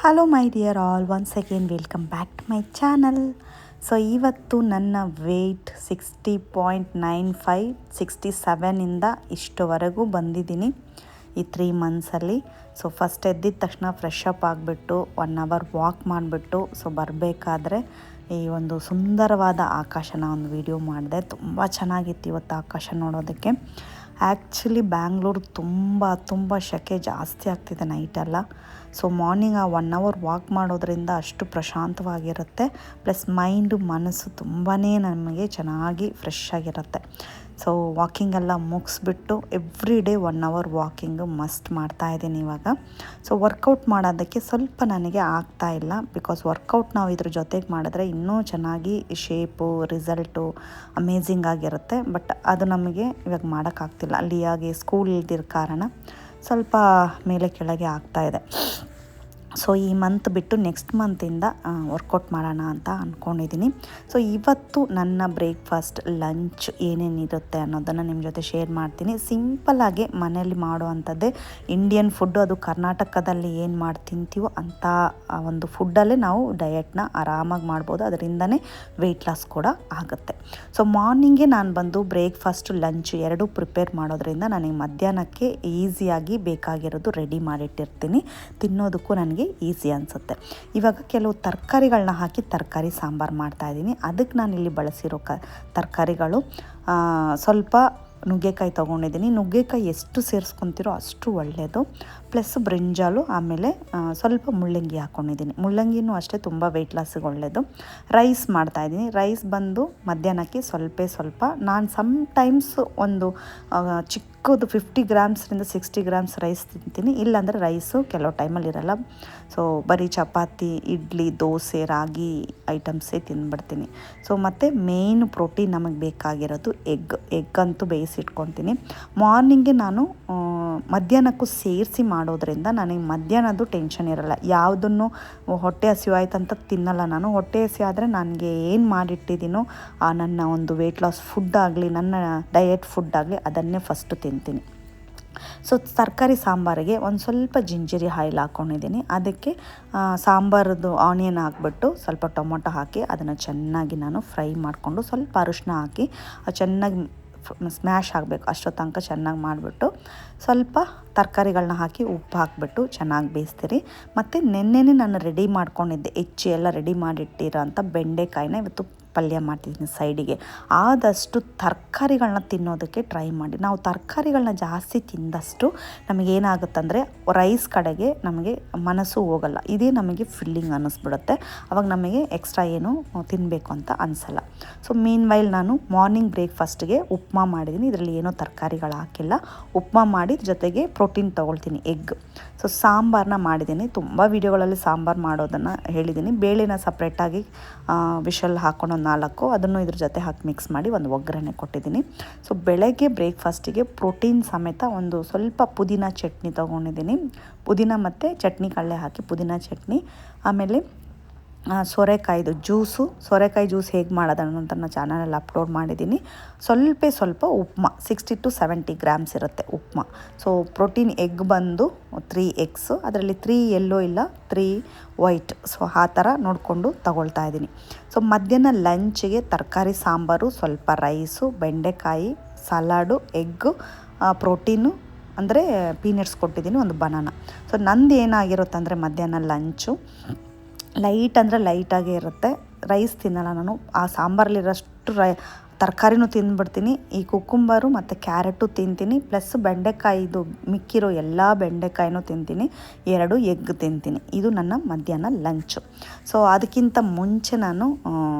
Hello my dear all, once again welcome back to my channel. So ಇವತ್ತು ನನ್ನ weight 60.95, 67ಇಂದ ಇಷ್ಟುವರೆಗೂ ಬಂದಿದ್ದೀನಿ ಈ 3 ಮಂತ್ಸಲ್ಲಿ. So first ಎದ್ದಿದ ತಕ್ಷಣ ಫ್ರೆಶ್ ಅಪ್ ಆಗಿಬಿಟ್ಟು 1 ಅವರ್ ವಾಕ್ ಮಾಡಿಬಿಟ್ಟು ಬರಬೇಕಾದ್ರೆ ಈ ಒಂದು ಸುಂದರವಾದ ಆಕಾಶನ ಒಂದು ವಿಡಿಯೋ ಮಾಡಿದೆ. ತುಂಬ ಚೆನ್ನಾಗಿತ್ತು ಇವತ್ತು ಆಕಾಶ ನೋಡೋದಕ್ಕೆ. ಆ್ಯಕ್ಚುಲಿ ಬ್ಯಾಂಗ್ಳೂರು ತುಂಬ ಸೆಕೆ ಜಾಸ್ತಿ ಆಗ್ತಿದೆ ನೈಟೆಲ್ಲ. ಸೊ ಮಾರ್ನಿಂಗ್ ಆ 1 ಅವರ್ ವಾಕ್ ಮಾಡೋದ್ರಿಂದ ಅಷ್ಟು ಪ್ರಶಾಂತವಾಗಿರುತ್ತೆ. ಪ್ಲಸ್ ಮೈಂಡು ಮನಸ್ಸು ತುಂಬಾ ನಮಗೆ ಚೆನ್ನಾಗಿ ಫ್ರೆಶ್ ಆಗಿರುತ್ತೆ. ಸೊ ವಾಕಿಂಗೆಲ್ಲ ಮುಗಿಸ್ಬಿಟ್ಟು every day 1 hour walking must ಮಾಡ್ತಾಯಿದ್ದೀನಿ ಇವಾಗ. ಸೊ ವರ್ಕೌಟ್ ಮಾಡೋದಕ್ಕೆ ಸ್ವಲ್ಪ ನನಗೆ ಆಗ್ತಾಯಿಲ್ಲ, ಬಿಕಾಸ್ ವರ್ಕೌಟ್ ನಾವು ಇದ್ರ ಜೊತೆಗೆ ಮಾಡಿದ್ರೆ ಇನ್ನೂ ಚೆನ್ನಾಗಿ ಶೇಪು ರಿಸಲ್ಟು ಅಮೇಝಿಂಗ್ ಆಗಿರುತ್ತೆ. ಬಟ್ ಅದು ನಮಗೆ ಇವಾಗ ಮಾಡೋಕ್ಕಾಗ್ತಿಲ್ಲ, ಅಲ್ಲಿಯಾಗಿ ಸ್ಕೂಲ್ ಇಲ್ದಿರೋ ಕಾರಣ ಸ್ವಲ್ಪ ಮೇಲೆ ಕೆಳಗೆ ಆಗ್ತಾಯಿದೆ. ಸೊ ಈ ಮಂತ್ ಬಿಟ್ಟು ನೆಕ್ಸ್ಟ್ ಮಂತಿಂದ ವರ್ಕೌಟ್ ಮಾಡೋಣ ಅಂತ ಅಂದ್ಕೊಂಡಿದ್ದೀನಿ. ಸೊ ಇವತ್ತು ನನ್ನ ಬ್ರೇಕ್ಫಾಸ್ಟ್ ಲಂಚ್ ಏನೇನಿರುತ್ತೆ ಅನ್ನೋದನ್ನು ನಿಮ್ಮ ಜೊತೆ ಶೇರ್ ಮಾಡ್ತೀನಿ. ಸಿಂಪಲ್ಲಾಗಿ ಮನೇಲಿ ಮಾಡುವಂಥದ್ದೇ ಇಂಡಿಯನ್ ಫುಡ್ಡು. ಅದು ಕರ್ನಾಟಕದಲ್ಲಿ ಏನು ಮಾಡಿ ತಿಂತೀವೋ ಅಂಥ ಒಂದು ಫುಡ್ಡಲ್ಲೇ ನಾವು ಡಯಟ್ನ ಆರಾಮಾಗಿ ಮಾಡ್ಬೋದು. ಅದರಿಂದನೇ ವೆಯ್ಟ್ ಲಾಸ್ ಕೂಡ ಆಗುತ್ತೆ. ಸೊ ಮಾರ್ನಿಂಗೇ ನಾನು ಬಂದು ಬ್ರೇಕ್ಫಾಸ್ಟು ಲಂಚ್ ಎರಡೂ ಪ್ರಿಪೇರ್ ಮಾಡೋದ್ರಿಂದ ನನಗೆ ಮಧ್ಯಾಹ್ನಕ್ಕೆ ಈಸಿಯಾಗಿ ಬೇಕಾಗಿರೋದು ರೆಡಿ ಮಾಡಿಟ್ಟಿರ್ತೀನಿ. ತಿನ್ನೋದಕ್ಕೂ ನನಗೆ ಈಸಿ ಅನಿಸುತ್ತೆ. ಇವಾಗ ಕೆಲವು ತರಕಾರಿಗಳನ್ನ ಹಾಕಿ ತರಕಾರಿ ಸಾಂಬಾರು ಮಾಡ್ತಾಯಿದ್ದೀನಿ. ಅದಕ್ಕೆ ನಾನಿಲ್ಲಿ ಬಳಸಿರೋ ತರಕಾರಿಗಳು ಸ್ವಲ್ಪ ನುಗ್ಗೆಕಾಯಿ ತೊಗೊಂಡಿದ್ದೀನಿ. ನುಗ್ಗೆಕಾಯಿ ಎಷ್ಟು ಸೇರಿಸ್ಕೊತಿರೋ ಅಷ್ಟು ಒಳ್ಳೆಯದು. ಪ್ಲಸ್ ಬ್ರಿಂಜಾಲು, ಆಮೇಲೆ ಸ್ವಲ್ಪ ಮುಳ್ಳಂಗಿ ಹಾಕ್ಕೊಂಡಿದ್ದೀನಿ. ಮುಳ್ಳಂಗಿನೂ ಅಷ್ಟೇ ತುಂಬ ವೆಯ್ಟ್ ಲಾಸಿಗೆ ಒಳ್ಳೆಯದು. ರೈಸ್ ಮಾಡ್ತಾಯಿದ್ದೀನಿ. ರೈಸ್ ಬಂದು ಮಧ್ಯಾಹ್ನಕ್ಕೆ ಸ್ವಲ್ಪ ನಾನು ಸಮ್ಟೈಮ್ಸ್ ಒಂದು ಚಿಕ್ಕದು 50 ಗ್ರಾಮ್ಸ್ರಿಂದ 60 ಗ್ರಾಮ್ಸ್ ರೈಸ್ ತಿಂತೀನಿ. ಇಲ್ಲಾಂದರೆ ರೈಸು ಕೆಲವು ಟೈಮಲ್ಲಿ ಇರಲ್ಲ. ಸೊ ಬರೀ ಚಪಾತಿ, ಇಡ್ಲಿ, ದೋಸೆ, ರಾಗಿ ಐಟಮ್ಸೇ ತಿಂದ್ಬಿಡ್ತೀನಿ. ಸೊ ಮತ್ತು ಮೇಯ್ನ್ ಪ್ರೋಟೀನ್ ನಮಗೆ ಬೇಕಾಗಿರೋದು ಎಗ್ ಅಂತೂ ಬೇಯಿಸಿಟ್ಕೊತೀನಿ. ಮಾರ್ನಿಂಗೆ ನಾನು ಮಧ್ಯಾಹ್ನಕ್ಕೂ ಸೇರಿಸಿ ಮಾಡೋದ್ರಿಂದ ನನಗೆ ಮಧ್ಯಾಹ್ನದ್ದು ಟೆನ್ಷನ್ ಇರಲ್ಲ. ಯಾವುದನ್ನು ಹೊಟ್ಟೆ ಹಸಿವಾಯ್ತು ಅಂತ ತಿನ್ನಲ್ಲ ನಾನು. ಹೊಟ್ಟೆ ಹಸಿ ಆದರೆ ನನಗೆ ಏನು ಮಾಡಿಟ್ಟಿದ್ದೀನೋ ನನ್ನ ಒಂದು ವೆಯ್ಟ್ ಲಾಸ್ ಫುಡ್ ಆಗಲಿ, ನನ್ನ ಡಯಟ್ ಫುಡ್ ಆಗಲಿ, ಅದನ್ನೇ ಫಸ್ಟು ತಿಂತೀನಿ. ಸೊ ತರಕಾರಿ ಸಾಂಬಾರಿಗೆ ಒಂದು ಸ್ವಲ್ಪ ಜಿಂಜರಿ ಆಯಿಲ್ ಹಾಕ್ಕೊಂಡಿದ್ದೀನಿ. ಅದಕ್ಕೆ ಸಾಂಬಾರದ್ದು ಆನಿಯನ್ ಹಾಕ್ಬಿಟ್ಟು ಸ್ವಲ್ಪ ಟೊಮೊಟೊ ಹಾಕಿ ಅದನ್ನು ಚೆನ್ನಾಗಿ ನಾನು ಫ್ರೈ ಮಾಡಿಕೊಂಡು ಸ್ವಲ್ಪ ಅರಿಶಿನ ಹಾಕಿ ಚೆನ್ನಾಗಿ ಸ್ಮ್ಯಾಶ್ ಆಗಬೇಕು. ಅಷ್ಟೋ ತನಕ ಚೆನ್ನಾಗಿ ಮಾಡಿಬಿಟ್ಟು ಸ್ವಲ್ಪ ತರಕಾರಿಗಳನ್ನ ಹಾಕಿ ಉಪ್ಪು ಹಾಕಿಬಿಟ್ಟು ಚೆನ್ನಾಗಿ ಬೇಯಿಸ್ತೀರಿ. ಮತ್ತು ನೆನ್ನೆನೇ ನಾನು ರೆಡಿ ಮಾಡ್ಕೊಂಡಿದ್ದೆ, ಎಲ್ಲ ರೆಡಿ ಮಾಡಿಟ್ಟಿರೋ ಅಂಥ ಬೆಂಡೆಕಾಯಿನ ಇವತ್ತು ಪಲ್ಯ ಮಾಡ್ತಿದ್ದೀನಿ ಸೈಡಿಗೆ. ಆದಷ್ಟು ತರಕಾರಿಗಳನ್ನ ತಿನ್ನೋದಕ್ಕೆ ಟ್ರೈ ಮಾಡಿ. ನಾವು ತರಕಾರಿಗಳನ್ನ ಜಾಸ್ತಿ ತಿಂದಷ್ಟು ನಮಗೇನಾಗುತ್ತಂದರೆ ರೈಸ್ ಕಡೆಗೆ ನಮಗೆ ಮನಸ್ಸು ಹೋಗಲ್ಲ. ಇದೇ ನಮಗೆ ಫಿಲ್ಲಿಂಗ್ ಅನ್ನಿಸ್ಬಿಡುತ್ತೆ. ಅವಾಗ ನಮಗೆ ಎಕ್ಸ್ಟ್ರಾ ಏನು ತಿನ್ನಬೇಕು ಅಂತ ಅನಿಸಲ್ಲ. ಸೊ ಮೀನ್ ವೈಲ್ ನಾನು ಮಾರ್ನಿಂಗ್ ಬ್ರೇಕ್ಫಾಸ್ಟ್ಗೆ ಉಪ್ಮಾ ಮಾಡಿದ್ದೀನಿ. ಇದರಲ್ಲಿ ಏನೋ ತರಕಾರಿಗಳು ಹಾಕಿಲ್ಲ. ಉಪ್ಮಾ ಮಾಡಿ ಜೊತೆಗೆ ಪ್ರೋಟೀನ್ ತೊಗೊಳ್ತೀನಿ, ಎಗ್. ಸೊ ಸಾಂಬಾರನ್ನ ಮಾಡಿದ್ದೀನಿ. ತುಂಬ ವೀಡಿಯೋಗಳಲ್ಲಿ ಸಾಂಬಾರು ಮಾಡೋದನ್ನು ಹೇಳಿದ್ದೀನಿ. ಬೇಳೆನ ಸಪ್ರೇಟಾಗಿ ವಿಷಲ್ ಹಾಕ್ಕೊಂಡು 4 ಅದನ್ನು ಇದ್ರ ಜೊತೆ ಹಾಕಿ ಮಿಕ್ಸ್ ಮಾಡಿ ಒಂದು ಒಗ್ಗರಣೆ ಕೊಟ್ಟಿದ್ದೀನಿ. ಸೊ ಬೆಳಗ್ಗೆ ಬ್ರೇಕ್ಫಾಸ್ಟಿಗೆ ಪ್ರೋಟೀನ್ ಸಮೇತ ಒಂದು ಸ್ವಲ್ಪ ಪುದೀನ ಚಟ್ನಿ ತೊಗೊಂಡಿದ್ದೀನಿ. ಪುದೀನ ಮತ್ತು ಚಟ್ನಿ ಕಡಲೆ ಹಾಕಿ ಪುದೀನ ಚಟ್ನಿ. ಆಮೇಲೆ ಸೋರೆಕಾಯಿದು ಸೋರೆಕಾಯಿ ಜ್ಯೂಸ್ ಹೇಗೆ ಮಾಡೋದು ಅನ್ನೋಂಥ ನಾನು ಚಾನಲಲ್ಲಿ ಅಪ್ಲೋಡ್ ಮಾಡಿದ್ದೀನಿ. ಸ್ವಲ್ಪ ಉಪ್ಮಾ 60 to 70 ಗ್ರಾಮ್ಸ್ ಇರುತ್ತೆ ಉಪ್ಮಾ. ಸೊ ಪ್ರೋಟೀನ್ ಎಗ್ ಬಂದು 3 ಎಗ್ಸು, ಅದರಲ್ಲಿ 3 ಯೆಲ್ಲೋ ಇಲ್ಲ 3 ವೈಟ್. ಸೊ ಆ ಥರ ನೋಡಿಕೊಂಡು ತಗೊಳ್ತಾ ಇದ್ದೀನಿ. ಸೊ ಮಧ್ಯಾಹ್ನ ಲಂಚಿಗೆ ತರಕಾರಿ ಸಾಂಬಾರು, ಸ್ವಲ್ಪ ರೈಸು, ಬೆಂಡೆಕಾಯಿ, ಸಲಾಡು, ಎಗ್ಗು, ಪ್ರೋಟೀನು ಅಂದರೆ ಪೀನಟ್ಸ್ ಕೊಟ್ಟಿದ್ದೀನಿ, ಒಂದು ಬನಾನ. ಸೊ ನಂದು ಏನಾಗಿರುತ್ತೆ ಅಂದರೆ ಮಧ್ಯಾಹ್ನ ಲಂಚು ಲೈಟಾಗೇ ಇರುತ್ತೆ. ರೈಸ್ ತಿನ್ನಲ್ಲ ನಾನು. ಆ ಸಾಂಬಾರಲ್ಲಿರೋಷ್ಟು ತರಕಾರಿನೂ ತಿಂದ್ಬಿಡ್ತೀನಿ. ಈ ಕುಕ್ಕುಂಬರು ಮತ್ತು ಕ್ಯಾರೆಟು ತಿಂತೀನಿ. ಪ್ಲಸ್ ಬೆಂಡೆಕಾಯಿದು ಮಿಕ್ಕಿರೋ ಎಲ್ಲ ಬೆಂಡೆಕಾಯಿನೂ ತಿಂತೀನಿ. 2 ಎಗ್ ತಿಂತೀನಿ. ಇದು ನನ್ನ ಮಧ್ಯಾಹ್ನ ಲಂಚು. ಸೊ ಅದಕ್ಕಿಂತ ಮುಂಚೆ ನಾನು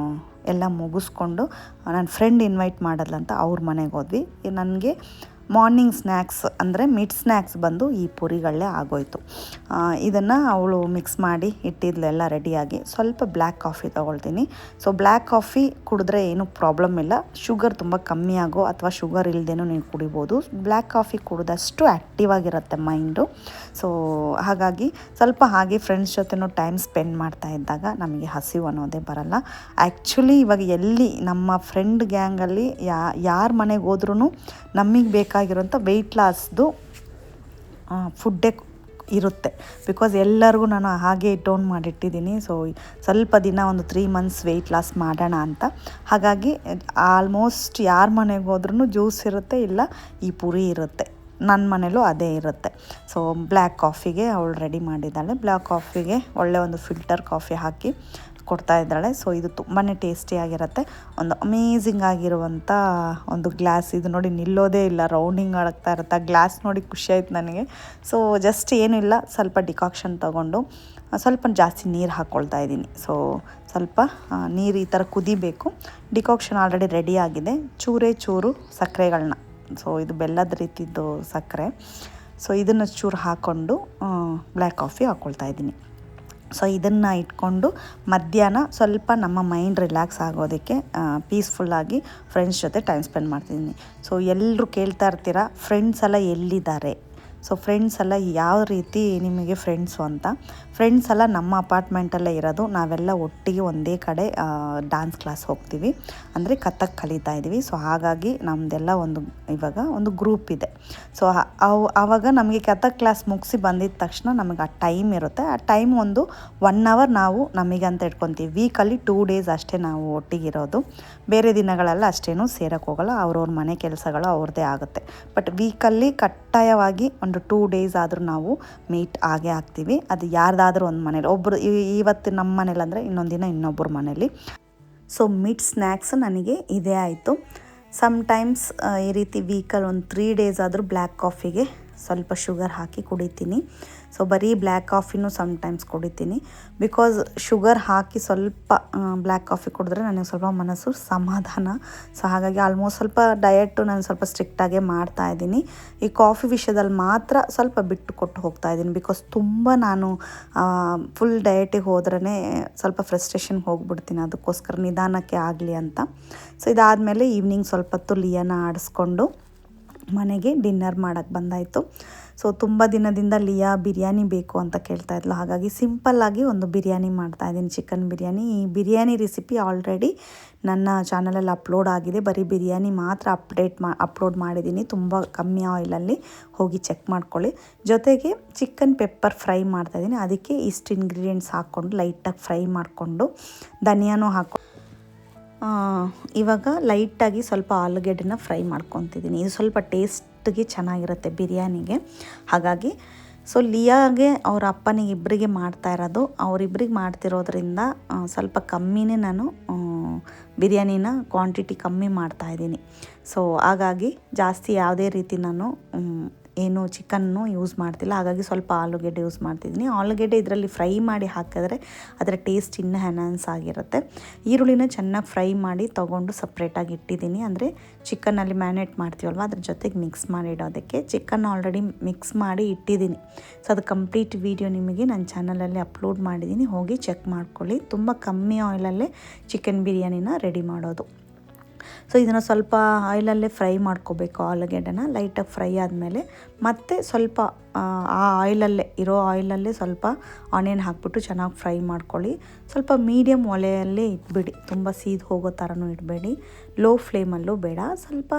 ಎಲ್ಲ ಮುಗಿಸ್ಕೊಂಡು ನನ್ನ ಫ್ರೆಂಡ್ ಇನ್ವೈಟ್ ಮಾಡೋದ್ಲಂತ ಅವ್ರ ಮನೆಗೆ ಹೋದ್ವಿ. ನನಗೆ ಮಾರ್ನಿಂಗ್ ಸ್ನ್ಯಾಕ್ಸ್ ಅಂದರೆ ಮಿಡ್ ಸ್ನ್ಯಾಕ್ಸ್ ಬಂದು ಈ ಪುರಿಗಳೇ ಆಗೋಯ್ತು. ಇದನ್ನು ಅವಳು ಮಿಕ್ಸ್ ಮಾಡಿ ಇಟ್ಟಿದ್ಲೆಲ್ಲ ರೆಡಿಯಾಗಿ. ಸ್ವಲ್ಪ ಬ್ಲ್ಯಾಕ್ ಕಾಫಿ ತೊಗೊಳ್ತೀನಿ. ಸೊ ಬ್ಲ್ಯಾಕ್ ಕಾಫಿ ಕುಡಿದ್ರೆ ಏನೂ ಪ್ರಾಬ್ಲಮ್ ಇಲ್ಲ. ಶುಗರ್ ತುಂಬ ಕಮ್ಮಿ ಆಗೋ ಅಥವಾ ಶುಗರ್ ಇಲ್ಲದೇನೂ ನೀವು ಕುಡಿಬೋದು. ಬ್ಲ್ಯಾಕ್ ಕಾಫಿ ಕುಡಿದಷ್ಟು ಆ್ಯಕ್ಟಿವ್ ಆಗಿರುತ್ತೆ ಮೈಂಡು. ಸೊ ಹಾಗಾಗಿ ಸ್ವಲ್ಪ ಹಾಗೆ ಫ್ರೆಂಡ್ಸ್ ಜೊತೆನೂ ಟೈಮ್ ಸ್ಪೆಂಡ್ ಮಾಡ್ತಾ ಇದ್ದಾಗ ನಮಗೆ ಹಸಿವು ಅನ್ನೋದೇ ಬರಲ್ಲ. ಆ್ಯಕ್ಚುಲಿ ಇವಾಗ ಎಲ್ಲಿ ನಮ್ಮ ಫ್ರೆಂಡ್ ಗ್ಯಾಂಗಲ್ಲಿ ಯಾರ ಮನೆಗೆ ಹೋದ್ರೂ ನಮಗೆ ಬೇಕಾಗಿರೋಂಥ ವೆಯ್ಟ್ ಲಾಸ್ದು ಫುಡ್ಡೇ ಇರುತ್ತೆ. ಬಿಕಾಸ್ ಎಲ್ಲರಿಗೂ ನಾನು ಹಾಗೆ ಟೋನ್ ಮಾಡಿಟ್ಟಿದ್ದೀನಿ. ಸೊ ಸ್ವಲ್ಪ ದಿನ ಒಂದು 3 ಮಂತ್ಸ್ ವೆಯ್ಟ್ ಲಾಸ್ ಮಾಡೋಣ ಅಂತ. ಹಾಗಾಗಿ ಆಲ್ಮೋಸ್ಟ್ ಯಾರ ಮನೆಗೆ ಹೋದ್ರೂ ಜ್ಯೂಸ್ ಇರುತ್ತೆ, ಇಲ್ಲ ಈ ಪುರಿ ಇರುತ್ತೆ. ನನ್ನ ಮನೇಲೂ ಅದೇ ಇರುತ್ತೆ. ಸೊ ಬ್ಲ್ಯಾಕ್ ಕಾಫಿಗೆ ಅವಳು ರೆಡಿ ಮಾಡಿದ್ದಾಳೆ. ಬ್ಲ್ಯಾಕ್ ಕಾಫಿಗೆ ಒಳ್ಳೆ ಒಂದು ಫಿಲ್ಟರ್ ಕಾಫಿ ಹಾಕಿ ಕೊಡ್ತಾ ಇದ್ದಾಳೆ. ಸೊ ಇದು ತುಂಬಾ ಟೇಸ್ಟಿಯಾಗಿರುತ್ತೆ. ಒಂದು ಅಮೇಝಿಂಗ್ ಆಗಿರುವಂಥ ಒಂದು ಗ್ಲಾಸ್. ಇದು ನೋಡಿ ನಿಲ್ಲೋದೇ ಇಲ್ಲ, ರೌಂಡಿಂಗ್ ಆಗ್ತಾ ಇರುತ್ತೆ. ಆ ಗ್ಲಾಸ್ ನೋಡಿ ಖುಷಿ ಆಯ್ತು ನನಗೆ. ಸೊ ಜಸ್ಟ್ ಏನೂ ಇಲ್ಲ, ಸ್ವಲ್ಪ ಡಿಕಾಕ್ಷನ್ ತೊಗೊಂಡು ಸ್ವಲ್ಪ ಜಾಸ್ತಿ ನೀರು ಹಾಕ್ಕೊಳ್ತಾ ಇದ್ದೀನಿ. ಸೊ ಸ್ವಲ್ಪ ನೀರು ಈ ಥರ ಕುದಿಬೇಕು. ಡಿಕಾಕ್ಷನ್ ಆಲ್ರೆಡಿ ರೆಡಿ ಆಗಿದೆ. ಚೂರು ಸಕ್ಕರೆಗಳನ್ನ, ಸೊ ಇದು ಬೆಲ್ಲದ ರೀತಿದ್ದು ಸಕ್ಕರೆ, ಸೊ ಇದನ್ನು ಚೂರು ಹಾಕ್ಕೊಂಡು ಬ್ಲ್ಯಾಕ್ ಕಾಫಿ ಹಾಕ್ಕೊಳ್ತಾ ಇದ್ದೀನಿ. ಸೊ ಇದನ್ನು ಇಟ್ಕೊಂಡು ಮಧ್ಯಾಹ್ನ ಸ್ವಲ್ಪ ನಮ್ಮ ಮೈಂಡ್ ರಿಲ್ಯಾಕ್ಸ್ ಆಗೋದಕ್ಕೆ ಪೀಸ್ಫುಲ್ಲಾಗಿ ಫ್ರೆಂಡ್ಸ್ ಜೊತೆ ಟೈಮ್ ಸ್ಪೆಂಡ್ ಮಾಡ್ತಿದ್ದೀನಿ. ಸೊ ಎಲ್ಲರೂ ಕೇಳ್ತಾ ಇರ್ತೀರ, ಫ್ರೆಂಡ್ಸ್ ಎಲ್ಲ ಎಲ್ಲಿದ್ದಾರೆ, ಸೊ ಫ್ರೆಂಡ್ಸ್ ಎಲ್ಲ ಯಾವ ರೀತಿ ನಿಮಗೆ ಫ್ರೆಂಡ್ಸು ಅಂತ. ಫ್ರೆಂಡ್ಸ್ ಎಲ್ಲ ನಮ್ಮ ಅಪಾರ್ಟ್ಮೆಂಟಲ್ಲೇ ಇರೋದು. ನಾವೆಲ್ಲ ಒಟ್ಟಿಗೆ ಒಂದೇ ಕಡೆ ಡ್ಯಾನ್ಸ್ ಕ್ಲಾಸ್ ಹೋಗ್ತೀವಿ, ಅಂದರೆ ಕಥಕ್ ಕಲಿತಾ ಇದ್ದೀವಿ. ಸೊ ಹಾಗಾಗಿ ನಮ್ಮದೆಲ್ಲ ಇವಾಗ ಒಂದು ಗ್ರೂಪ್ ಇದೆ. ಸೊ ಆವಾಗ ನಮಗೆ ಕಥಕ್ ಕ್ಲಾಸ್ ಮುಗಿಸಿ ಬಂದಿದ್ದ ತಕ್ಷಣ ನಮಗೆ ಆ ಟೈಮ್ ಇರುತ್ತೆ. ಆ ಟೈಮ್ ಒಂದು 1 ಅವರ್ ನಾವು ನಮಗಂತ ಇಟ್ಕೊತೀವಿ. ವೀಕಲ್ಲಿ 2 ಡೇಸ್ ಅಷ್ಟೇ ನಾವು ಒಟ್ಟಿಗಿರೋದು. ಬೇರೆ ದಿನಗಳೆಲ್ಲ ಅಷ್ಟೇನು ಸೇರೋಕ್ಕೆ ಹೋಗೋಲ್ಲ, ಅವ್ರವ್ರ ಮನೆ ಕೆಲಸಗಳು ಅವ್ರದ್ದೇ ಆಗುತ್ತೆ. ಬಟ್ ವೀಕಲ್ಲಿ ಕಡ್ಡಾಯವಾಗಿ ಒಂದು 2 ಡೇಸ್ ಆದರೂ ನಾವು ಮೀಟ್ ಆಗೇ ಆಗ್ತೀವಿ. ಅದು ಯಾರ್ದಾದ್ರೂ ಒಂದು ಮನೇಲಿ, ಒಬ್ಬರು ಇವತ್ತು ನಮ್ಮ ಮನೇಲಿ ಅಂದರೆ ಇನ್ನೊಂದು ದಿನ ಇನ್ನೊಬ್ಬರ ಮನೇಲಿ. ಸೊ ಮಿಡ್ ಸ್ನ್ಯಾಕ್ಸ್ ನನಗೆ ಇದೇ ಆಯಿತು. ಸಮ್ಟೈಮ್ಸ್ ಈ ರೀತಿ ವೀಕಲ್ಲಿ ಒಂದು 3 ಡೇಸ್ ಆದರೂ ಬ್ಲ್ಯಾಕ್ ಕಾಫಿಗೆ ಸ್ವಲ್ಪ ಶುಗರ್ ಹಾಕಿ ಕುಡಿತೀನಿ. ಸೊ ಬರೀ ಬ್ಲ್ಯಾಕ್ ಕಾಫಿನೂ ಸಮ್ಟೈಮ್ಸ್ ಕುಡಿತೀನಿ. ಬಿಕಾಸ್ ಶುಗರ್ ಹಾಕಿ ಸ್ವಲ್ಪ ಬ್ಲ್ಯಾಕ್ ಕಾಫಿ ಕುಡಿದ್ರೆ ನನಗೆ ಸ್ವಲ್ಪ ಮನಸ್ಸು ಸಮಾಧಾನ. ಸೊ ಹಾಗಾಗಿ ಆಲ್ಮೋಸ್ಟ್ ಸ್ವಲ್ಪ ಡಯಟು ನಾನು ಸ್ವಲ್ಪ ಸ್ಟ್ರಿಕ್ಟಾಗೇ ಮಾಡ್ತಾಯಿದ್ದೀನಿ. ಈ ಕಾಫಿ ವಿಷಯದಲ್ಲಿ ಮಾತ್ರ ಸ್ವಲ್ಪ ಬಿಟ್ಟು ಕೊಟ್ಟು ಹೋಗ್ತಾಯಿದ್ದೀನಿ. ಬಿಕಾಸ್ ತುಂಬ ನಾನು ಫುಲ್ ಡಯಟಿಗೆ ಹೋದ್ರೇ ಸ್ವಲ್ಪ ಫ್ರಸ್ಟ್ರೇಷನ್ಗೆ ಹೋಗ್ಬಿಡ್ತೀನಿ. ಅದಕ್ಕೋಸ್ಕರ ನಿಧಾನಕ್ಕೆ ಆಗಲಿ ಅಂತ. ಸೊ ಇದಾದಮೇಲೆ ಈವ್ನಿಂಗ್ ಸ್ವಲ್ಪ ಹೊತ್ತು ಲಿಯಾನ ಆಡಿಸ್ಕೊಂಡು ಮನೆಗೆ ಡಿನ್ನರ್ ಮಾಡೋಕ್ಕೆ ಬಂದಾಯಿತು. ಸೊ ತುಂಬ ದಿನದಿಂದ ಲಿಯಾ ಬಿರಿಯಾನಿ ಬೇಕು ಅಂತ ಕೇಳ್ತಾ ಇದ್ಲು. ಹಾಗಾಗಿ ಸಿಂಪಲ್ಲಾಗಿ ಒಂದು ಬಿರಿಯಾನಿ ಮಾಡ್ತಾಯಿದ್ದೀನಿ, ಚಿಕನ್ ಬಿರಿಯಾನಿ. ಈ ಬಿರಿಯಾನಿ ರೆಸಿಪಿ ಆಲ್ರೆಡಿ ನನ್ನ ಚಾನಲಲ್ಲಿ ಅಪ್ಲೋಡ್ ಆಗಿದೆ. ಬರೀ ಬಿರಿಯಾನಿ ಮಾತ್ರ ಅಪ್ಲೋಡ್ ಮಾಡಿದ್ದೀನಿ, ತುಂಬ ಕಮ್ಮಿ ಆಯಿಲಲ್ಲಿ, ಹೋಗಿ ಚೆಕ್ ಮಾಡ್ಕೊಳ್ಳಿ. ಜೊತೆಗೆ ಚಿಕನ್ ಪೆಪ್ಪರ್ ಫ್ರೈ ಮಾಡ್ತಾಯಿದ್ದೀನಿ. ಅದಕ್ಕೆ ಇಷ್ಟು ಇಂಗ್ರೀಡಿಯೆಂಟ್ಸ್ ಹಾಕ್ಕೊಂಡು ಲೈಟಾಗಿ ಫ್ರೈ ಮಾಡಿಕೊಂಡು ಧನಿಯಾನೂ ಹಾಕ್ಕೊಂಡು ಇವಾಗ ಲೈಟಾಗಿ ಸ್ವಲ್ಪ ಆಲೂಗೆಡ್ಡೆನ ಫ್ರೈ ಮಾಡ್ಕೊತಿದ್ದೀನಿ. ಇದು ಸ್ವಲ್ಪ ಟೇಸ್ಟ್ಗೆ ಚೆನ್ನಾಗಿರುತ್ತೆ ಬಿರಿಯಾನಿಗೆ. ಹಾಗಾಗಿ ಸೊ ಲಿಯಾಗೆ ಅವ್ರ ಅಪ್ಪನಿಗೆ ಇಬ್ಬರಿಗೆ ಮಾಡ್ತಾ ಇರೋದು. ಅವರಿಬ್ಬರಿಗೆ ಮಾಡ್ತಿರೋದ್ರಿಂದ ಸ್ವಲ್ಪ ಕಮ್ಮಿನೇ ನಾನು ಬಿರಿಯಾನಿನ ಕ್ವಾಂಟಿಟಿ ಕಮ್ಮಿ ಮಾಡ್ತಾಯಿದ್ದೀನಿ. ಸೊ ಹಾಗಾಗಿ ಜಾಸ್ತಿ ಯಾವುದೇ ರೀತಿ ನಾನು ಏನು ಚಿಕನ್ನು ಯೂಸ್ ಮಾಡ್ತಿಲ್ಲ. ಹಾಗಾಗಿ ಸ್ವಲ್ಪ ಆಲೂಗೆಡ್ಡೆ ಯೂಸ್ ಮಾಡ್ತಿದ್ದೀನಿ. ಆಲೂಗೆಡ್ಡೆ ಇದರಲ್ಲಿ ಫ್ರೈ ಮಾಡಿ ಹಾಕಿದ್ರೆ ಅದರ ಟೇಸ್ಟ್ ಇನ್ನೂ ಎನ್ಹಾನ್ಸ್ ಆಗಿರುತ್ತೆ. ಈರುಳ್ಳಿನ ಚೆನ್ನಾಗಿ ಫ್ರೈ ಮಾಡಿ ತೊಗೊಂಡು ಸಪ್ರೇಟಾಗಿ ಇಟ್ಟಿದ್ದೀನಿ. ಅಂದರೆ ಚಿಕನ್ನಲ್ಲಿ ಮ್ಯಾರಿನೇಟ್ ಮಾಡ್ತೀವಲ್ವ, ಅದ್ರ ಜೊತೆಗೆ ಮಿಕ್ಸ್ ಮಾಡಿ ಇಡೋದಕ್ಕೆ. ಚಿಕನ್ ಆಲ್ರೆಡಿ ಮಿಕ್ಸ್ ಮಾಡಿ ಇಟ್ಟಿದ್ದೀನಿ. ಸೊ ಅದು ಕಂಪ್ಲೀಟ್ ವೀಡಿಯೋ ನಿಮಗೆ ನನ್ನ ಚಾನಲಲ್ಲಿ ಅಪ್ಲೋಡ್ ಮಾಡಿದ್ದೀನಿ, ಹೋಗಿ ಚೆಕ್ ಮಾಡ್ಕೊಳ್ಳಿ. ತುಂಬ ಕಮ್ಮಿ ಆಯಿಲಲ್ಲೇ ಚಿಕನ್ ಬಿರಿಯಾನಿನ ರೆಡಿ ಮಾಡೋದು. ಸೊ ಇದನ್ನು ಸ್ವಲ್ಪ ಆಯಿಲಲ್ಲೇ ಫ್ರೈ ಮಾಡ್ಕೋಬೇಕು. ಆಲೂಗೆಡ್ಡೆನ ಲೈಟಾಗಿ ಫ್ರೈ ಆದಮೇಲೆ ಮತ್ತೆ ಸ್ವಲ್ಪ ಆ ಆಯಿಲಲ್ಲೇ ಸ್ವಲ್ಪ ಆನಿಯನ್ ಹಾಕ್ಬಿಟ್ಟು ಚೆನ್ನಾಗಿ ಫ್ರೈ ಮಾಡ್ಕೊಳ್ಳಿ. ಸ್ವಲ್ಪ ಮೀಡಿಯಮ್ ಒಲೆಯಲ್ಲೇ ಇಟ್ಬಿಡಿ, ತುಂಬ ಸೀದು ಹೋಗೋ ಥರನೂ ಇಡಬೇಡಿ, ಲೋ ಫ್ಲೇಮಲ್ಲೂ ಬೇಡ. ಸ್ವಲ್ಪ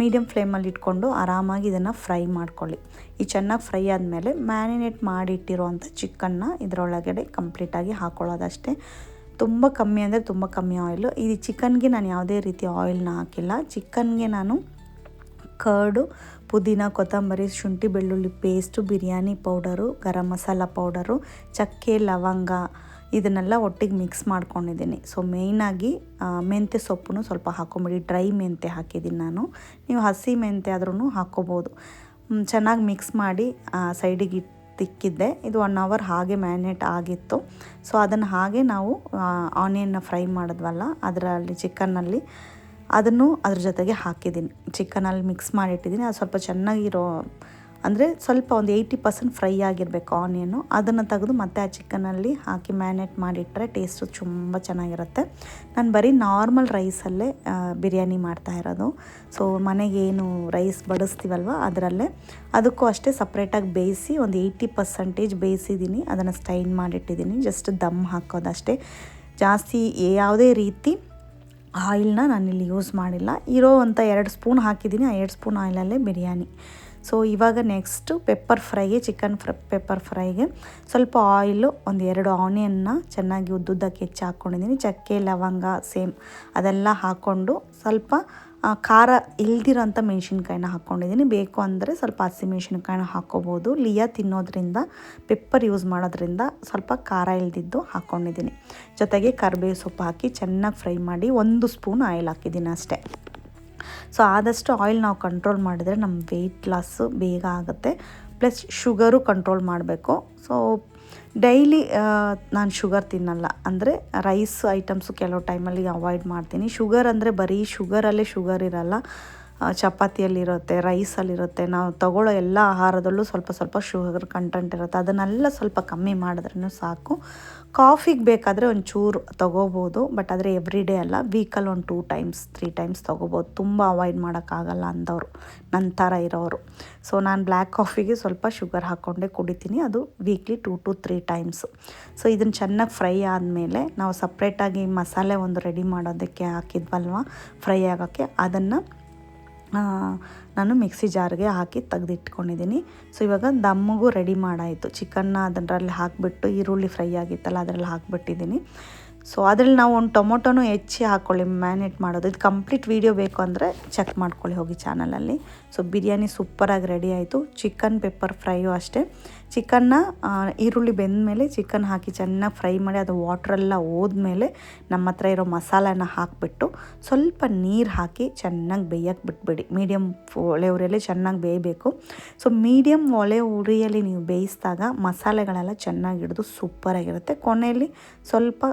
ಮೀಡಿಯಮ್ ಫ್ಲೇಮಲ್ಲಿ ಇಟ್ಕೊಂಡು ಆರಾಮಾಗಿ ಇದನ್ನು ಫ್ರೈ ಮಾಡ್ಕೊಳ್ಳಿ. ಈ ಚೆನ್ನಾಗಿ ಫ್ರೈ ಆದಮೇಲೆ ಮ್ಯಾರಿನೇಟ್ ಮಾಡಿಟ್ಟಿರೋವಂಥ ಚಿಕನ್ನ ಇದರೊಳಗಡೆ ಕಂಪ್ಲೀಟಾಗಿ ಹಾಕ್ಕೊಳ್ಳೋದಷ್ಟೇ. ತುಂಬ ಕಮ್ಮಿ ಅಂದರೆ ತುಂಬ ಕಮ್ಮಿ ಆಯಿಲು. ಈ ಚಿಕನ್ಗೆ ನಾನು ಯಾವುದೇ ರೀತಿ ಆಯಿಲ್ನ ಹಾಕಿಲ್ಲ. ಚಿಕನ್ಗೆ ನಾನು ಕರ್ಡು, ಪುದೀನ, ಕೊತ್ತಂಬರಿ, ಶುಂಠಿ ಬೆಳ್ಳುಳ್ಳಿ paste, biryani powder, garam masala powder, ಚಕ್ಕೆ, ಲವಂಗ ಇದನ್ನೆಲ್ಲ ಒಟ್ಟಿಗೆ ಮಿಕ್ಸ್ ಮಾಡ್ಕೊಂಡಿದ್ದೀನಿ. ಸೊ ಮೇಯ್ನಾಗಿ ಮೆಂತ್ಯ ಸೊಪ್ಪು ಸ್ವಲ್ಪ ಹಾಕ್ಕೊಂಬಿಡಿ. ಡ್ರೈ ಮೆಂತ್ಯ ಹಾಕಿದ್ದೀನಿ ನಾನು, ನೀವು ಹಸಿ ಮೆಂತ್ಯ ಆದ್ರೂ ಹಾಕ್ಕೋಬೋದು. ಚೆನ್ನಾಗಿ ಮಿಕ್ಸ್ ಮಾಡಿ ಸೈಡಿಗೆ ತಿಕ್ಕಿದ್ದೆ. ಇದು 1 ಅವರ್ ಹಾಗೆ ಮ್ಯಾರಿನೇಟ್ ಆಗಿತ್ತು. ಸೊ ಅದನ್ನು ಹಾಗೆ ನಾವು ಆನಿಯನ್ನ ಫ್ರೈ ಮಾಡಿದ್ವಲ್ಲ ಅದರಲ್ಲಿ ಚಿಕನ್ನಲ್ಲಿ ಅದನ್ನು ಅದ್ರ ಜೊತೆಗೆ ಹಾಕಿದ್ದೀನಿ. ಚಿಕನಲ್ಲಿ ಮಿಕ್ಸ್ ಮಾಡಿಟ್ಟಿದ್ದೀನಿ. ಅದು ಸ್ವಲ್ಪ ಚೆನ್ನಾಗಿರೋ ಅಂದರೆ ಸ್ವಲ್ಪ ಒಂದು 80% ಫ್ರೈ ಆಗಿರಬೇಕು ಆನಿಯನ್ನು. ಅದನ್ನು ತೆಗೆದು ಮತ್ತೆ ಆ ಚಿಕನಲ್ಲಿ ಹಾಕಿ ಮ್ಯಾರಿನೇಟ್ ಮಾಡಿಟ್ಟರೆ ಟೇಸ್ಟು ತುಂಬ ಚೆನ್ನಾಗಿರುತ್ತೆ. ನಾನು ಬರೀ ನಾರ್ಮಲ್ ರೈಸಲ್ಲೇ ಬಿರಿಯಾನಿ ಮಾಡ್ತಾ ಇರೋದು. ಸೊ ಮನೆಗೇನು ರೈಸ್ ಬಡಿಸ್ತೀವಲ್ವ ಅದರಲ್ಲೇ, ಅದಕ್ಕೂ ಅಷ್ಟೇ ಸಪ್ರೇಟಾಗಿ ಬೇಯಿಸಿ ಒಂದು 80% ಬೇಯಿಸಿದ್ದೀನಿ. ಅದನ್ನು ಸ್ಟೈನ್ ಮಾಡಿಟ್ಟಿದ್ದೀನಿ. ಜಸ್ಟ್ ದಮ್ ಹಾಕೋದಷ್ಟೇ. ಜಾಸ್ತಿ ಯಾವುದೇ ರೀತಿ ಆಯಿಲ್ನ ನಾನಿಲ್ಲಿ ಯೂಸ್ ಮಾಡಿಲ್ಲ. ಇರೋ ಅಂತ 2 ಸ್ಪೂನ್ ಹಾಕಿದ್ದೀನಿ. ಆ 2 ಸ್ಪೂನ್ ಆಯಿಲಲ್ಲೇ ಬಿರಿಯಾನಿ. ಸೊ ಇವಾಗ ನೆಕ್ಸ್ಟು ಪೆಪ್ಪರ್ ಫ್ರೈಗೆ ಪೆಪ್ಪರ್ ಫ್ರೈಗೆ ಸ್ವಲ್ಪ ಆಯಿಲು, ಒಂದು 2 ಆನಿಯನ್ನ ಚೆನ್ನಾಗಿ ಉದ್ದುದ್ದಕ್ಕೆ ಹೆಚ್ಚಿ ಹಾಕ್ಕೊಂಡಿದ್ದೀನಿ. ಚಕ್ಕೆ ಲವಂಗ ಸೇಮ್ ಅದೆಲ್ಲ ಹಾಕ್ಕೊಂಡು ಸ್ವಲ್ಪ ಖಾರ ಇಲ್ದಿರೋಂಥ ಮೆಣಸಿನ್ಕಾಯಿನ ಹಾಕ್ಕೊಂಡಿದ್ದೀನಿ. ಬೇಕು ಅಂದರೆ ಸ್ವಲ್ಪ ಹಸಿಮೆಣ್ಸಿನ್ಕಾಯಿನ ಹಾಕ್ಕೋಬೋದು. ಲಿಯಾ ತಿನ್ನೋದ್ರಿಂದ, ಪೆಪ್ಪರ್ ಯೂಸ್ ಮಾಡೋದ್ರಿಂದ ಸ್ವಲ್ಪ ಖಾರ ಇಲ್ದಿದ್ದು ಹಾಕ್ಕೊಂಡಿದ್ದೀನಿ. ಜೊತೆಗೆ ಕರಿಬೇವು ಸೊಪ್ಪು ಹಾಕಿ ಚೆನ್ನಾಗಿ ಫ್ರೈ ಮಾಡಿ 1 ಸ್ಪೂನ್ ಆಯಿಲ್ ಹಾಕಿದ್ದೀನಿ ಅಷ್ಟೇ. ಸೊ ಆದಷ್ಟು ಆಯಿಲ್ ನಾವು ಕಂಟ್ರೋಲ್ ಮಾಡಿದರೆ ನಮ್ಮ ವೆಯ್ಟ್ ಲಾಸು ಬೇಗ ಆಗುತ್ತೆ. ಪ್ಲಸ್ ಶುಗರು ಕಂಟ್ರೋಲ್ ಮಾಡಬೇಕು. ಸೊ ಡೈಲಿ ನಾನು ಶುಗರ್ ತಿನ್ನಲ್ಲ, ಅಂದರೆ ರೈಸ್ ಐಟಮ್ಸು ಕೆಲವು ಟೈಮಲ್ಲಿ ಅವಾಯ್ಡ್ ಮಾಡ್ತೀನಿ. ಶುಗರ್ ಅಂದರೆ ಬರೀ ಶುಗರಲ್ಲೇ ಶುಗರ್ ಇರಲ್ಲ, ಚಪಾತಿಯಲ್ಲಿರುತ್ತೆ, ರೈಸಲ್ಲಿರುತ್ತೆ, ನಾವು ತಗೊಳ್ಳೋ ಎಲ್ಲ ಆಹಾರದಲ್ಲೂ ಸ್ವಲ್ಪ ಸ್ವಲ್ಪ ಶುಗರ್ ಕಂಟೆಂಟ್ ಇರುತ್ತೆ. ಅದನ್ನೆಲ್ಲ ಸ್ವಲ್ಪ ಕಮ್ಮಿ ಮಾಡಿದ್ರೂ ಸಾಕು. ಕಾಫಿಗೆ ಬೇಕಾದರೆ ಒಂಚೂರು ತೊಗೋಬೋದು, ಬಟ್ ಆದರೆ ಎವ್ರಿ ಡೇ ಅಲ್ಲ, ವೀಕಲ್ಲಿ ಒಂದು 2 ಟೈಮ್ಸ್ 3 ಟೈಮ್ಸ್ ತೊಗೋಬೋದು. ತುಂಬ ಅವಾಯ್ಡ್ ಮಾಡೋಕ್ಕಾಗಲ್ಲ ಅಂದವರು, ನನ್ನ ಥರ ಇರೋರು. ಸೊ ನಾನು ಬ್ಲ್ಯಾಕ್ ಕಾಫಿಗೆ ಸ್ವಲ್ಪ ಶುಗರ್ ಹಾಕ್ಕೊಂಡೇ ಕುಡಿತೀನಿ, ಅದು ವೀಕ್ಲಿ 2 to 3 ಟೈಮ್ಸು. ಸೊ ಇದನ್ನು ಚೆನ್ನಾಗಿ ಫ್ರೈ ಆದಮೇಲೆ ನಾವು ಸಪ್ರೇಟಾಗಿ ಮಸಾಲೆ ಒಂದು ರೆಡಿ ಮಾಡೋದಕ್ಕೆ ಹಾಕಿದ್ವಲ್ವ ಫ್ರೈ ಆಗೋಕ್ಕೆ, ಅದನ್ನು ನಾನು ಮಿಕ್ಸಿ ಜಾರ್ಗೆ ಹಾಕಿ ತೆಗೆದಿಟ್ಕೊಂಡಿದ್ದೀನಿ. ಸೊ ಇವಾಗ ದಮ್ಮಿಗೂ ರೆಡಿ ಮಾಡಾಯಿತು. ಚಿಕನ್ನ ಅದರಲ್ಲಿ ಹಾಕಿಬಿಟ್ಟು, ಈರುಳ್ಳಿ ಫ್ರೈ ಆಗಿತ್ತಲ್ಲ ಅದರಲ್ಲಿ ಹಾಕಿಬಿಟ್ಟಿದ್ದೀನಿ. ಸೊ ಅದರಲ್ಲಿ ನಾವು ಒಂದು ಟೊಮೊಟೊನೂ ಹೆಚ್ಚಿ ಹಾಕ್ಕೊಳ್ಳಿ ಮ್ಯಾರಿನೇಟ್ ಮಾಡೋದು. ಇದು ಕಂಪ್ಲೀಟ್ ವೀಡಿಯೋ ಬೇಕು ಅಂದರೆ ಚೆಕ್ ಮಾಡ್ಕೊಳ್ಳಿ ಹೋಗಿ ಚಾನಲಲ್ಲಿ. ಸೊ ಬಿರಿಯಾನಿ ಸೂಪರಾಗಿ ರೆಡಿ ಆಯಿತು. ಚಿಕನ್ ಪೆಪ್ಪರ್ ಫ್ರೈಯು ಅಷ್ಟೇ. ಚಿಕನ್ನ ಈರುಳ್ಳಿ ಬೆಂದಮೇಲೆ ಚಿಕನ್ ಹಾಕಿ ಚೆನ್ನಾಗಿ ಫ್ರೈ ಮಾಡಿ ಅದು ವಾಟ್ರೆಲ್ಲ ಹೋದ್ಮೇಲೆ ನಮ್ಮ ಹತ್ರ ಇರೋ ಮಸಾಲಾನ ಹಾಕಿಬಿಟ್ಟು ಸ್ವಲ್ಪ ನೀರು ಹಾಕಿ ಚೆನ್ನಾಗಿ ಬೇಯಕ್ಕೆ ಬಿಟ್ಬಿಡಿ. ಮೀಡಿಯಮ್ ಒಲೆ ಉರಿಯಲ್ಲಿ ಚೆನ್ನಾಗಿ ಬೇಯಬೇಕು. ಸೊ ಮೀಡಿಯಮ್ ಒಲೆ ಉರಿಯಲ್ಲಿ ನೀವು ಬೇಯಿಸಿದಾಗ ಮಸಾಲೆಗಳೆಲ್ಲ ಚೆನ್ನಾಗಿ ಹಿಡಿದು ಸೂಪರಾಗಿರುತ್ತೆ. ಕೊನೆಯಲ್ಲಿ ಸ್ವಲ್ಪ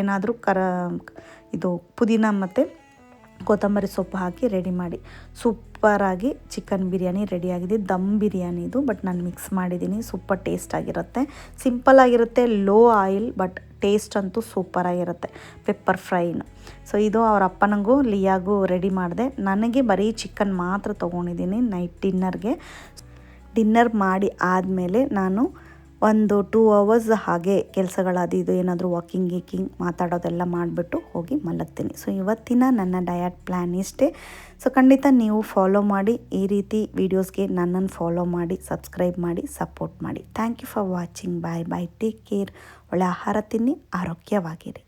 ಏನಾದರೂ ಇದು ಪುದೀನ ಮತ್ತು ಕೊತ್ತಂಬರಿ ಸೊಪ್ಪು ಹಾಕಿ ರೆಡಿ ಮಾಡಿ. ಸೂಪರಾಗಿ ಚಿಕನ್ ಬಿರಿಯಾನಿ ರೆಡಿಯಾಗಿದೆ. ದಮ್ ಬಿರಿಯಾನಿ ಇದು, ಬಟ್ ನಾನು ಮಿಕ್ಸ್ ಮಾಡಿದ್ದೀನಿ. ಸೂಪರ್ ಟೇಸ್ಟಾಗಿರುತ್ತೆ, ಸಿಂಪಲ್ಲಾಗಿರುತ್ತೆ, ಲೋ ಆಯಿಲ್, ಬಟ್ ಟೇಸ್ಟ್ ಅಂತೂ ಸೂಪರಾಗಿರುತ್ತೆ ಪೆಪ್ಪರ್ ಫ್ರೈನು. ಸೊ ಇದು ಅವ್ರ ಅಪ್ಪನಿಗೂ ಲಿಯಾಗೂ ರೆಡಿ ಮಾಡಿದೆ. ನನಗೆ ಬರೀ ಚಿಕನ್ ಮಾತ್ರ ತೊಗೊಂಡಿದ್ದೀನಿ ನೈಟ್ ಡಿನ್ನರ್ ಮಾಡಿ ಆದಮೇಲೆ ನಾನು ಒಂದು 2 hours ಹಾಗೆ ಕೆಲಸಗಳಾದ ಇದು ಏನಾದರೂ ವಾಕಿಂಗ್ ಮಾತಾಡೋದೆಲ್ಲ ಮಾಡಿಬಿಟ್ಟು ಹೋಗಿ ಮಲಗ್ತೀನಿ. ಸೊ ಇವತ್ತಿನ ನನ್ನ ಡಯಟ್ ಪ್ಲ್ಯಾನ್ ಇಷ್ಟೇ. ಸೊ ಖಂಡಿತ ನೀವು ಫಾಲೋ ಮಾಡಿ. ಈ ರೀತಿ ವೀಡಿಯೋಸ್ಗೆ ನನ್ನನ್ನು ಫಾಲೋ ಮಾಡಿ, ಸಬ್ಸ್ಕ್ರೈಬ್ ಮಾಡಿ, ಸಪೋರ್ಟ್ ಮಾಡಿ. Thank you for watching. Bye bye, take care. ಒಳ್ಳೆ ಆಹಾರ ತಿನ್ನಿ, ಆರೋಗ್ಯವಾಗಿರಿ.